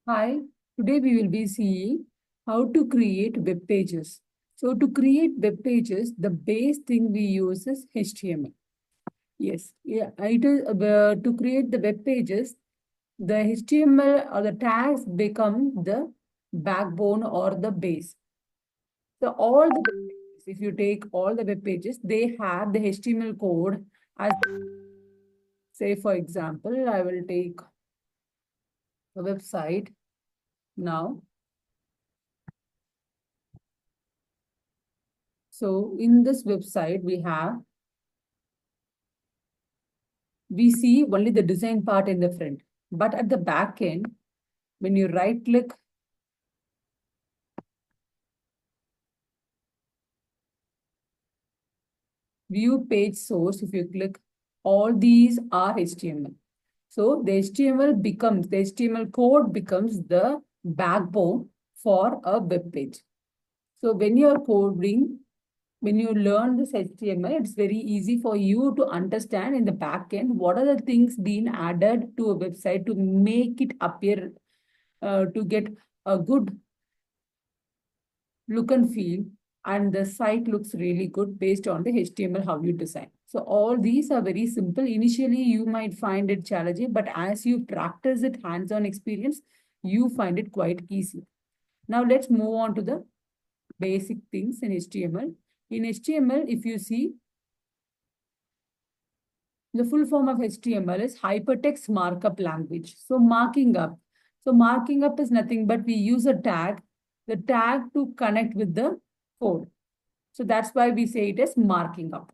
Hi, today we will be seeing how to create web pages. So to create web pages, the base thing we use is HTML. Yes, yeah, it is to create the web pages, the HTML or the tags become the backbone or the base. So all the web pages, if you take all the web pages, they have the HTML code as, say, for example, I will take a website now. So in this website, we see only the design part in the front. But at the back end, when you right click, view page source, if you click, all these are HTML. So the HTML code becomes the backbone for a web page. So when you're coding, when you learn this HTML, it's very easy for you to understand in the back end what are the things being added to a website to make it appear, to get a good look and feel, and the site looks really good based on the HTML how you design. So all these are very simple. Initially, you might find it challenging, but as you practice it hands-on experience, you find it quite easy. Now let's move on to the basic things in HTML. In HTML, if you see, the full form of HTML is hypertext markup language. So marking up. So marking up is nothing but we use the tag to connect with the code. So that's why we say it as marking up.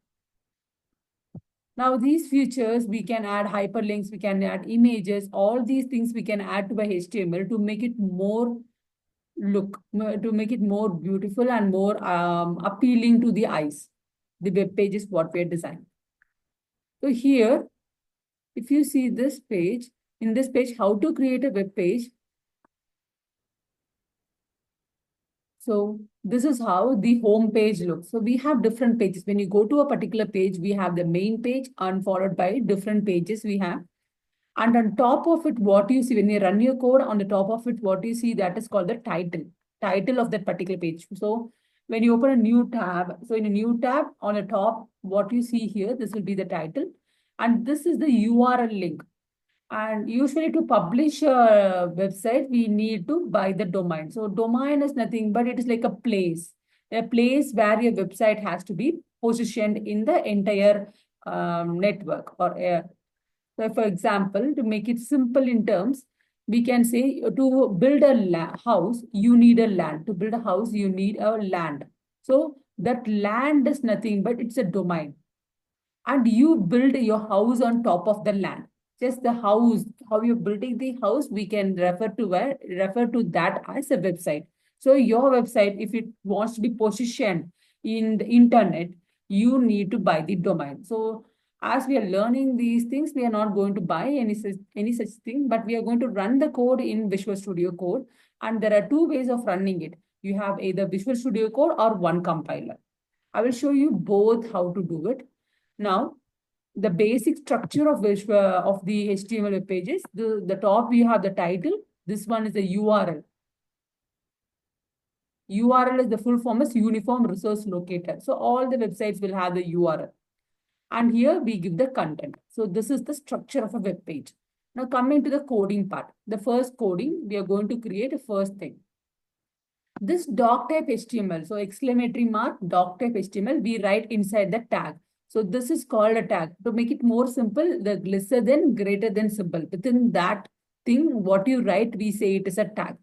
Now these features, we can add hyperlinks, we can add images, all these things we can add to by HTML to make it more to make it more beautiful and more appealing to the eyes. The web page is what we are designing. So here, if you see this page, in this page, how to create a web page. So this is how the home page looks. So we have different pages. When you go to a particular page, we have the main page and followed by different pages we have. And on top of it, what you see when you run your code, on the top of it, what you see, that is called the title of that particular page. So when you open a new tab, so in a new tab on the top, what you see here, this will be the title. And this is the URL link. And usually to publish a website, we need to buy the domain. So domain is nothing, but it is like a place where your website has to be positioned in the entire network or air. So for example, to make it simple in terms, we can say to build a house, you need a land. To build a house, you need a land. So that land is nothing, but it's a domain. And you build your house on top of the land. Just the house, how you're building the house, we can refer to that as a website. So your website, if it wants to be positioned in the internet, you need to buy the domain. So as we are learning these things, we are not going to buy any such thing, but we are going to run the code in Visual Studio Code. And there are two ways of running it. You have either Visual Studio Code or one compiler. I will show you both how to do it. Now, the basic structure of the HTML web pages, the top we have the title. This one is the URL. URL is the full form is Uniform Resource Locator. So all the websites will have the URL. And here we give the content. So this is the structure of a web page. Now coming to the coding part. The first coding, we are going to create a first thing. This doc type HTML, so exclamatory mark, doc type HTML, we write inside the tag. So this is called a tag. To make it more simple, the lesser than, greater than symbol. Within that thing, what you write, we say it is a tag.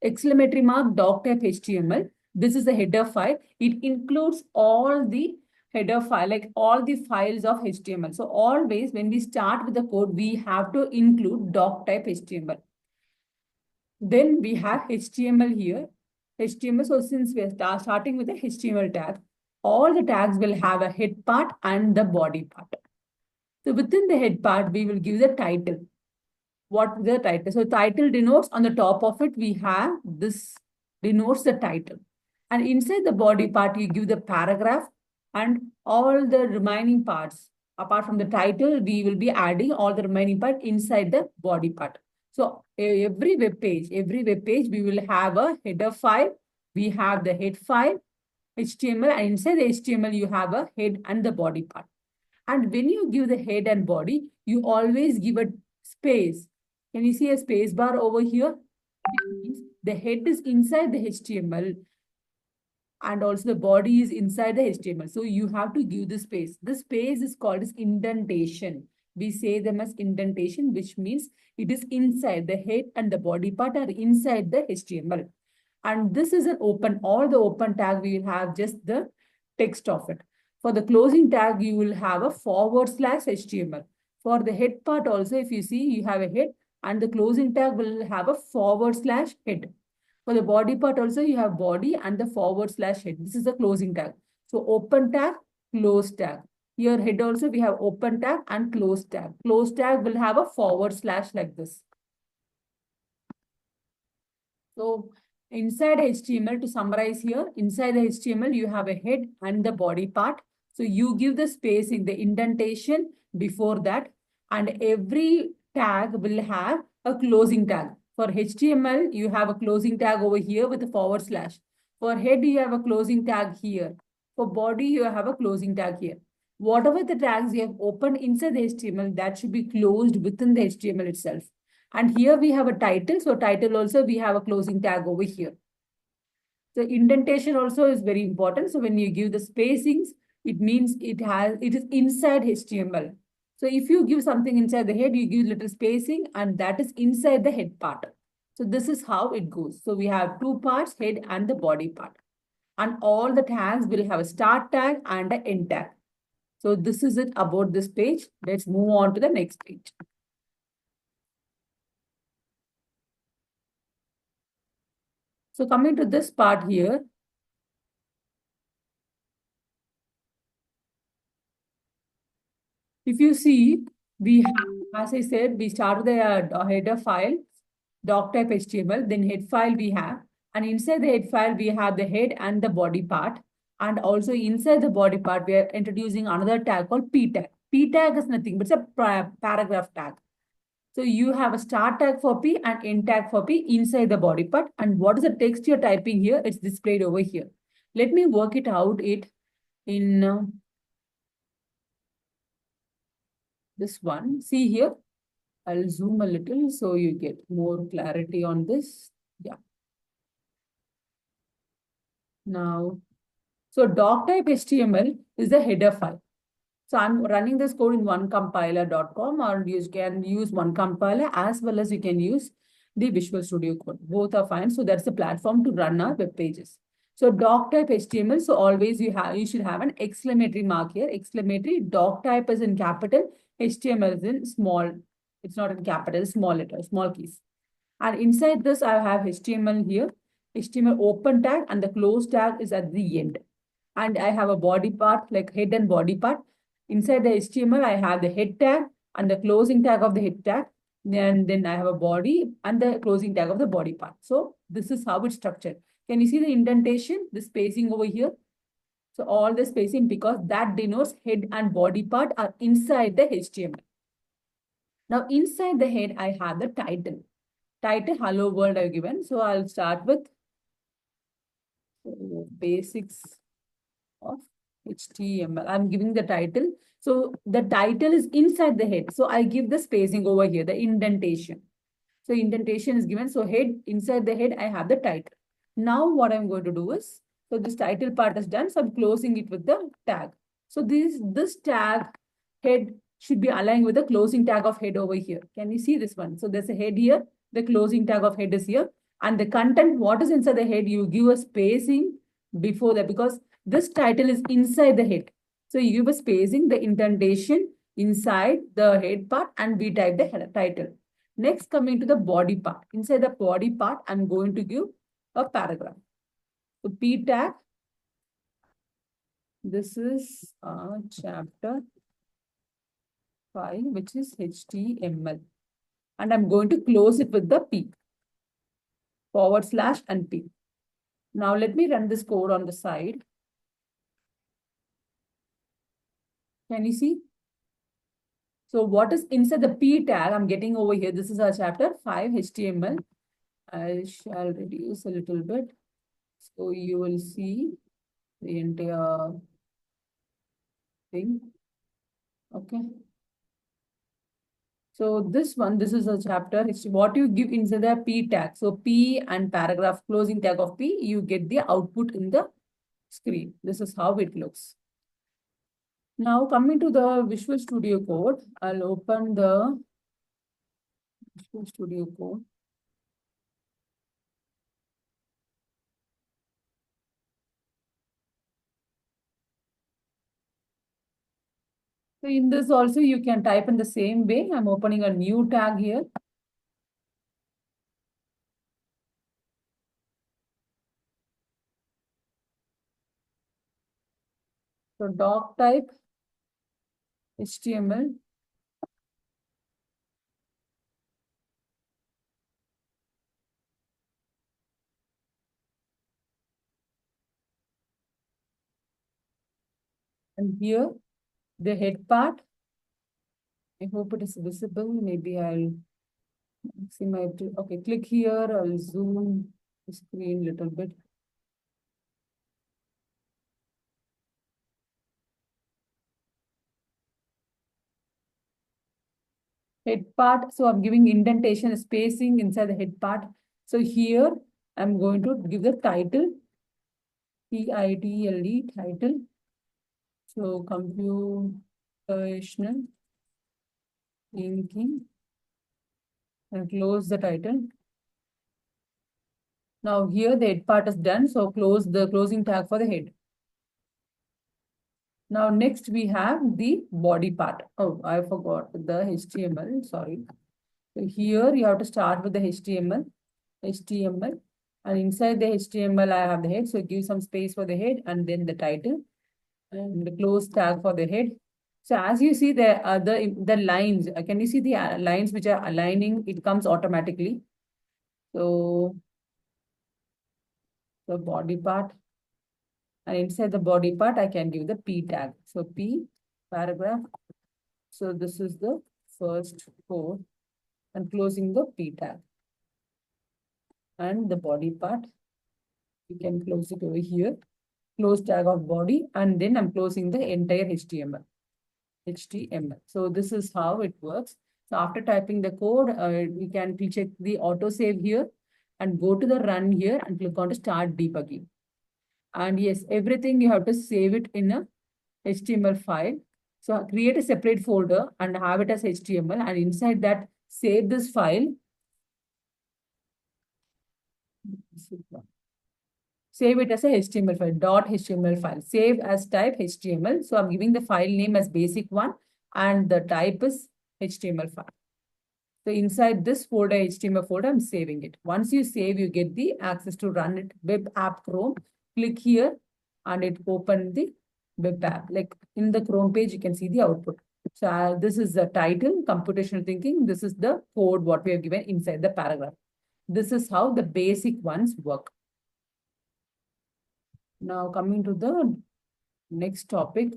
Exclamatory mark, doc type HTML. This is the header file. It includes all the header file, like all the files of HTML. So always when we start with the code, we have to include doc type HTML. Then we have HTML here. HTML, so since we are starting with the HTML tag, all the tags will have a head part and the body part. So within the head part, we will give the title. What the title? So title denotes on the top of it, we have this denotes the title. And inside the body part, you give the paragraph and all the remaining parts. Apart from the title, we will be adding all the remaining part inside the body part. So every web page, we will have a header file. We have the head file, HTML, and inside the HTML, you have a head and the body part. And when you give the head and body, you always give a space. Can you see a space bar over here? It means the head is inside the HTML and also the body is inside the HTML. So you have to give the space. The space is called as indentation. We say them as indentation, which means it is inside the head and the body part are inside the HTML. And this is an open, all the open tag, we will have just the text of it. For the closing tag, you will have a /HTML. For the head part also, if you see, you have a head and the closing tag will have a /head. For the body part also, you have body and the /head. This is the closing tag. So open tag, close tag. Here head also, we have open tag and close tag. Close tag will have a / like this. So inside HTML, to summarize here, inside the HTML, you have a head and the body part. So you give the spacing, the indentation before that, and every tag will have a closing tag. For HTML, you have a closing tag over here with a /. For head, you have a closing tag here. For body, you have a closing tag here. Whatever the tags you have opened inside the HTML, that should be closed within the HTML itself. And here we have a title. So title also, we have a closing tag over here. So indentation also is very important. So when you give the spacings, it means it is inside HTML. So if you give something inside the head, you give little spacing and that is inside the head part. So this is how it goes. So we have two parts, head and the body part. And all the tags will have a start tag and an end tag. So this is it about this page. Let's move on to the next page. So coming to this part here, if you see, we have, as I said, we start with the header file, doc type HTML, then head file we have, and inside the head file, we have the head and the body part. And also inside the body part, we are introducing another tag called P tag. P tag is nothing but it's a paragraph tag. So you have a start tag for P and end tag for P inside the body part. And what is the text you're typing here? It's displayed over here. Let me work it out in this one. See here, I'll zoom a little so you get more clarity on this. Yeah. Now, so doc type HTML is the header file. So I'm running this code in onecompiler.com, or you can use one compiler as well as you can use the Visual Studio Code. Both are fine. So that's the platform to run our web pages. So doc type HTML. So always you should have an exclamatory mark here. Exclamatory. Doc type is in capital. HTML is in small. It's not in capital. Small letters, small keys. And inside this, I have HTML here. HTML open tag and the close tag is at the end. And I have a body part like head and body part. Inside the HTML, I have the head tag and the closing tag of the head tag. Then I have a body and the closing tag of the body part. So this is how it's structured. Can you see the indentation, the spacing over here? So all the spacing, because that denotes head and body part are inside the HTML. Now inside the head, I have the title. Title, hello world I've given. So I'll start with basics of HTML. I'm giving the title. So the title is inside the head. So I give the spacing over here, the indentation. So indentation is given. So head, inside the head, I have the title. Now what I'm going to do is, so this title part is done. So I'm closing it with the tag. So this tag head should be aligned with the closing tag of head over here. Can you see this one? So there's a head here. The closing tag of head is here. And the content, what is inside the head, you give a spacing before that because this title is inside the head. So you give a spacing, the indentation inside the head part, and we type the header title. Next, coming to the body part. Inside the body part, I'm going to give a paragraph. So P tag, this is chapter 5, which is HTML. And I'm going to close it with the P, / and P. Now let me run this code on the side. Can you see? So what is inside the P tag? I'm getting over here. This is our chapter 5 HTML. I shall reduce a little bit. So you will see the entire thing. Okay. So this is a chapter. It's what you give inside the P tag. So P and paragraph closing tag of P, you get the output in the screen. This is how it looks. Now coming to the Visual Studio Code, I'll open the Visual Studio Code. So in this also you can type in the same way. I'm opening a new tag here. So doc type HTML. And here the head part. I hope it is visible. Maybe I'll see my, okay, click here. I'll zoom the screen a little bit. Head part. So I'm giving indentation, spacing inside the head part. So here I'm going to give the title, TITLE, title. So computational thinking, and close the title. Now here the head part is done. So close the closing tag for the head. Now next we have the body part. Oh, I forgot the HTML. Sorry. So here you have to start with the HTML, and inside the HTML I have the head. So give some space for the head and then the title and the close tag for the head. So as you see the lines, can you see the lines which are aligning? It comes automatically. So the body part, and inside the body part I can give the P tag. So P paragraph. So this is the first code and closing the P tag. And the body part, you can close it over here. Close tag of body, and then I'm closing the entire HTML. So this is how it works. So after typing the code, we can check the autosave here and go to the run here and click on to start debugging. And yes, everything you have to save it in a HTML file. So create a separate folder and have it as HTML, and inside that save this file. Save it as a HTML file, .html file. Save as type HTML. So I'm giving the file name as basic one and the type is HTML file. So inside this folder, HTML folder, I'm saving it. Once you save, you get the access to run it. Web app Chrome. Click here and it open the web app. Like in the Chrome page, you can see the output. So this is the title, computational thinking. This is the code what we have given inside the paragraph. This is how the basic ones work. Now coming to the next topic.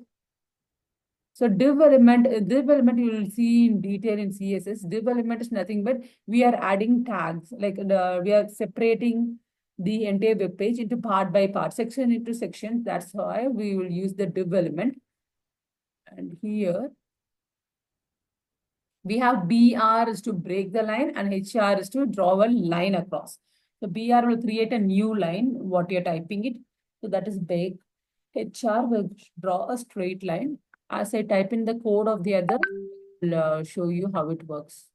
So div element you will see in detail in CSS. Div element is nothing but we are adding tags, like we are separating the entire web page into part by part, section into section. That's why we will use the div element. And here we have BR is to break the line and HR is to draw a line across. So BR will create a new line, what you're typing it. So that is break. HR will draw a straight line. As I type in the code of the other, I'll show you how it works.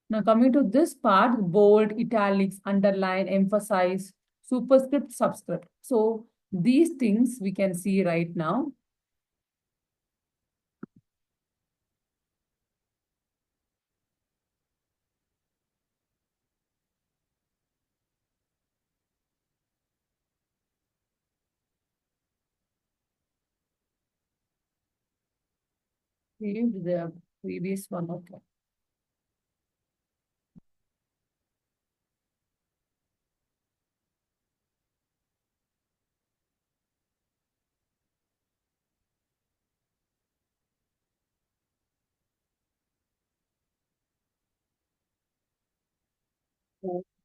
Now coming to this part, bold, italics, underline, emphasize, superscript, subscript. So these things we can see right now. Leave the previous one, okay.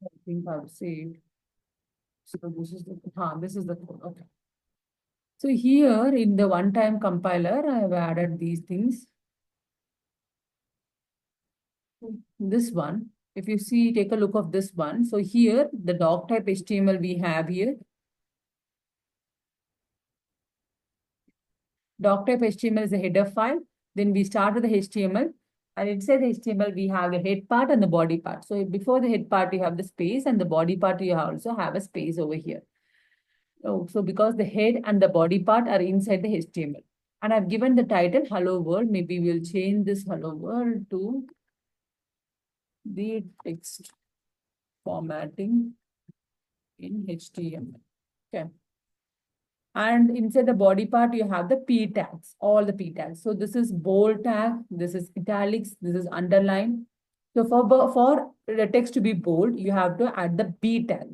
I think I've saved. So this is the code. Okay. So here in the one-time compiler, I have added these things. This one, if you see, take a look of this one. So here, the doc type HTML we have here. Doc type HTML is a header file. Then we start with the HTML. And inside the HTML, we have the head part and the body part. So before the head part, you have the space, and the body part, you also have a space over here. So because the head and the body part are inside the HTML. And I've given the title Hello World. Maybe we'll change this Hello World to the text formatting in HTML. Okay. And inside the body part, you have the P tags, all the P tags. So this is bold tag, this is italics, this is underline. So for the text to be bold, you have to add the B tag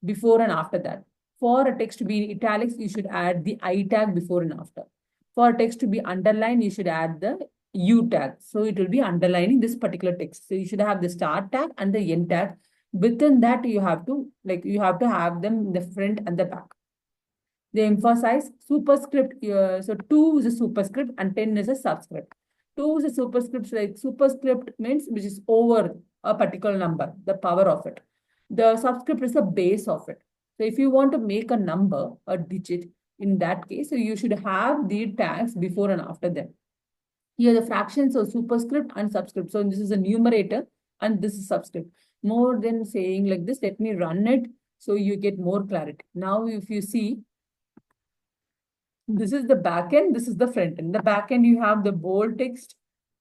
before and after that. For a text to be italics, you should add the I tag before and after. For a text to be underlined, you should add the U tag. So it will be underlining this particular text. So you should have the start tag and the end tag. Within that, you have to have them in the front and the back. They emphasize superscript. So 2 is a superscript and 10 is a subscript. 2 is a superscript. Like superscript means which is over a particular number, the power of it. The subscript is the base of it. So if you want to make a number, a digit, in that case, so you should have the tags before and after them. Here the fractions are superscript and subscript. So this is a numerator and this is subscript. More than saying like this, let me run it so you get more clarity. Now, if you see, this is the back end, this is the front end. The back end, you have the bold text.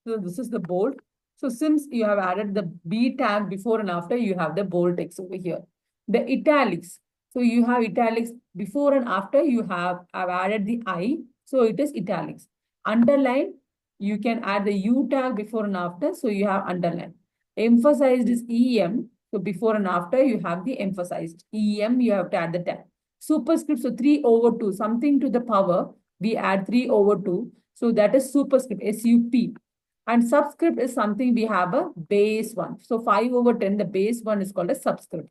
So this is the bold. So since you have added the B tag before and after, you have the bold text over here. The italics. So you have italics before and after, you have I've added the I. So it is italics. Underline, you can add the U tag before and after. So you have underline. Emphasized is EM. So before and after, you have the emphasized. EM, you have to add the tag. Superscript, so 3 over 2, something to the power, we add 3 over 2. So that is superscript, SUP. And subscript is something we have a base one. So 5 over 10, the base one is called a subscript.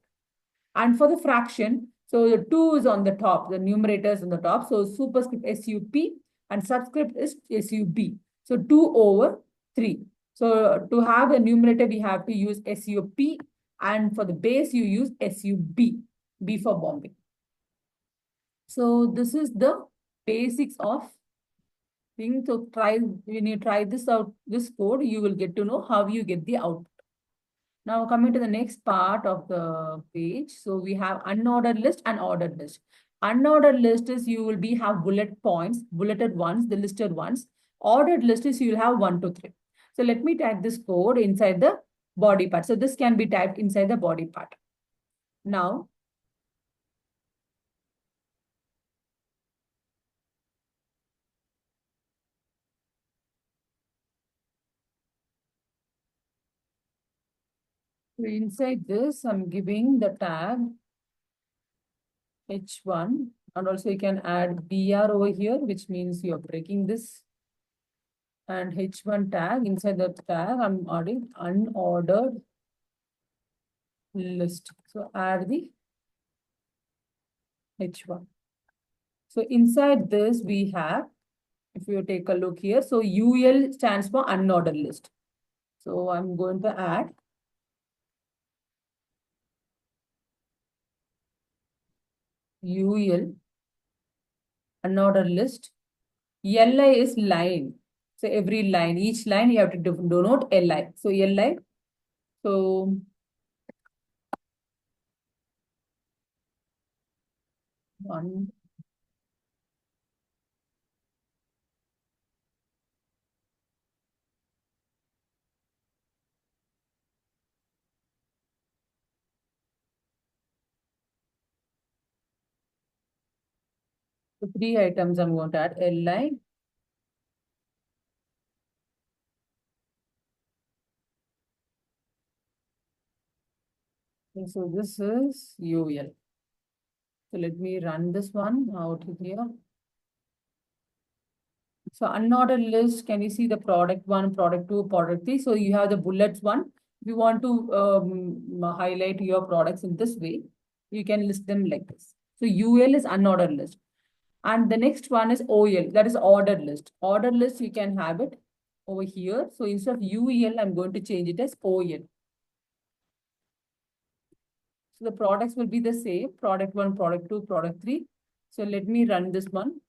And for the fraction, so the 2 is on the top, the numerator is on the top. So superscript SUP and subscript is SUB. So 2 over 3. So to have a numerator, we have to use SUP. And for the base, you use SUB, B for Bombay. So this is the basics of thing. So when you try this out, this code, you will get to know how you get the output. Now coming to the next part of the page. So we have unordered list and ordered list. Unordered list is you will have bullet points, bulleted ones, the listed ones. Ordered list is you will have 1 to 3. So let me type this code inside the body part. So this can be typed inside the body part. Now, so inside this, I'm giving the tag H1, and also you can add BR over here, which means you're breaking this. And H1 tag, inside the tag, I'm adding unordered list. So add the H1. So inside this, we have, if you take a look here, so UL stands for unordered list. So I'm going to add UL, unordered list. LI is line. So every line, each line you have to denote LI. So LI. So one. So 3 items I'm going to add LI. Okay, so this is UL. So let me run this one out here. So unordered list, can you see the product 1, product 2, product 3? So you have the bullets 1, If you want to highlight your products in this way, you can list them like this. So UL is unordered list. And the next one is OL, that is ordered list. Ordered list, you can have it over here. So instead of UEL, I'm going to change it as OL. So the products will be the same, product 1, product 2, product 3. So let me run this one.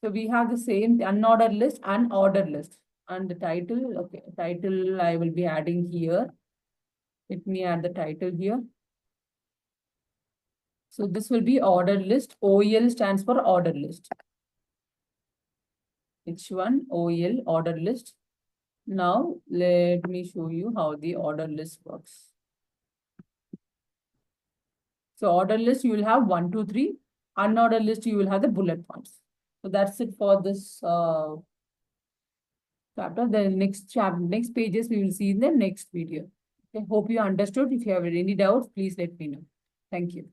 So we have the same unordered list and ordered list. And the title, okay, title I will be adding here. Let me add the title here. So this will be ordered list. OEL stands for ordered list. H1 OEL ordered list. Now let me show you how the order list works. So order list, you will have 1, 2, 3. Unordered list, you will have the bullet points. So that's it for this chapter. The next pages we will see in the next video. Okay, hope you understood. If you have any doubts, please let me know. Thank you.